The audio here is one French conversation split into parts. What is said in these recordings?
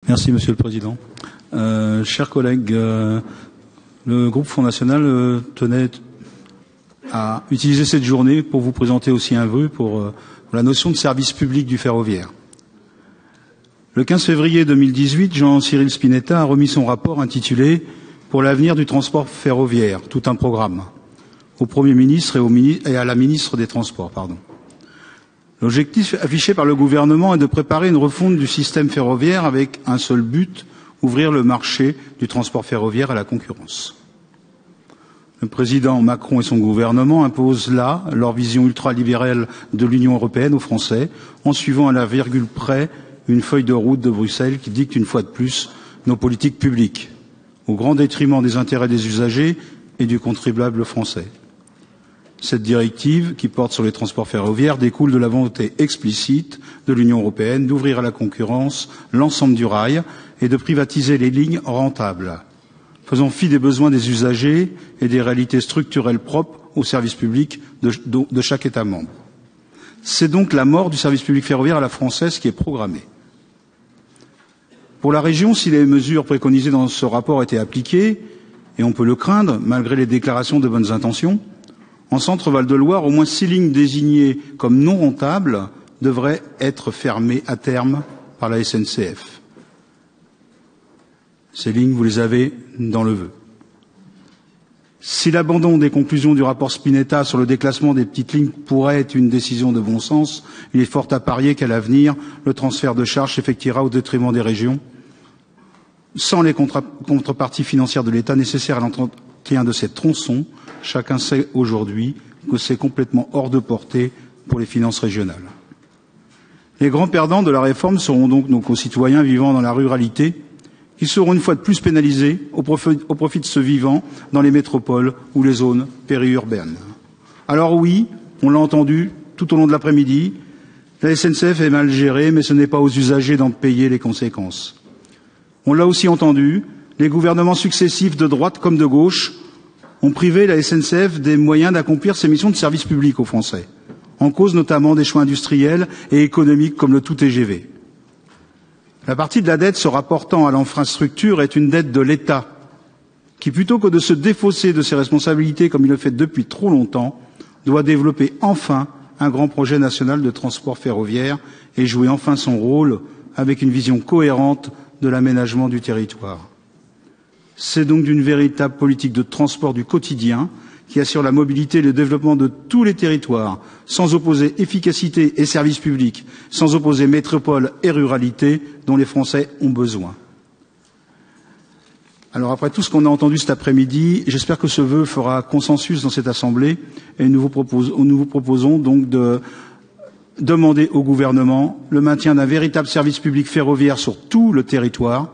Merci, Monsieur le Président. Chers collègues, le groupe Front National tenait à utiliser cette journée pour vous présenter aussi un vœu pour la notion de service public du ferroviaire. Le 15 février 2018, Jean-Cyril Spinetta a remis son rapport intitulé « Pour l'avenir du transport ferroviaire, tout un programme » au Premier ministre et à la ministre des Transports. L'objectif affiché par le gouvernement est de préparer une refonte du système ferroviaire avec un seul but, ouvrir le marché du transport ferroviaire à la concurrence. Le président Macron et son gouvernement imposent là leur vision ultralibérale de l'Union européenne aux Français, en suivant à la virgule près une feuille de route de Bruxelles qui dicte une fois de plus nos politiques publiques, au grand détriment des intérêts des usagers et du contribuable français. Cette directive, qui porte sur les transports ferroviaires, découle de la volonté explicite de l'Union européenne d'ouvrir à la concurrence l'ensemble du rail et de privatiser les lignes rentables, faisant fi des besoins des usagers et des réalités structurelles propres au service public de chaque État membre. C'est donc la mort du service public ferroviaire à la française qui est programmée. Pour la région, si les mesures préconisées dans ce rapport étaient appliquées, et on peut le craindre, malgré les déclarations de bonnes intentions, en Centre-Val de Loire, au moins 6 lignes désignées comme non rentables devraient être fermées à terme par la SNCF. Ces lignes, vous les avez dans le vœu. Si l'abandon des conclusions du rapport Spinetta sur le déclassement des petites lignes pourrait être une décision de bon sens, il est fort à parier qu'à l'avenir, le transfert de charges s'effectuera au détriment des régions, sans les contreparties financières de l'État nécessaires à l'entretien de ces tronçons. Chacun sait aujourd'hui que c'est complètement hors de portée pour les finances régionales. Les grands perdants de la réforme seront donc nos concitoyens vivant dans la ruralité, qui seront une fois de plus pénalisés au profit de ceux vivant dans les métropoles ou les zones périurbaines. Alors oui, on l'a entendu tout au long de l'après-midi, la SNCF est mal gérée, mais ce n'est pas aux usagers d'en payer les conséquences. On l'a aussi entendu, les gouvernements successifs de droite comme de gauche ont privé la SNCF des moyens d'accomplir ses missions de service public aux Français, en cause notamment des choix industriels et économiques comme le tout-TGV. La partie de la dette se rapportant à l'infrastructure est une dette de l'État, qui plutôt que de se défausser de ses responsabilités comme il le fait depuis trop longtemps, doit développer enfin un grand projet national de transport ferroviaire et jouer enfin son rôle avec une vision cohérente de l'aménagement du territoire. C'est donc d'une véritable politique de transport du quotidien qui assure la mobilité et le développement de tous les territoires, sans opposer efficacité et services publics, sans opposer métropole et ruralité dont les Français ont besoin. Alors après tout ce qu'on a entendu cet après-midi, j'espère que ce vœu fera consensus dans cette Assemblée et nous vous proposons donc de demander au gouvernement le maintien d'un véritable service public ferroviaire sur tout le territoire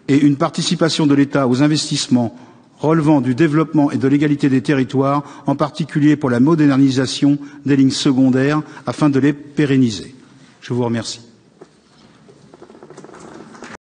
et une participation de l'État aux investissements relevant du développement et de l'égalité des territoires, en particulier pour la modernisation des lignes secondaires, afin de les pérenniser. Je vous remercie.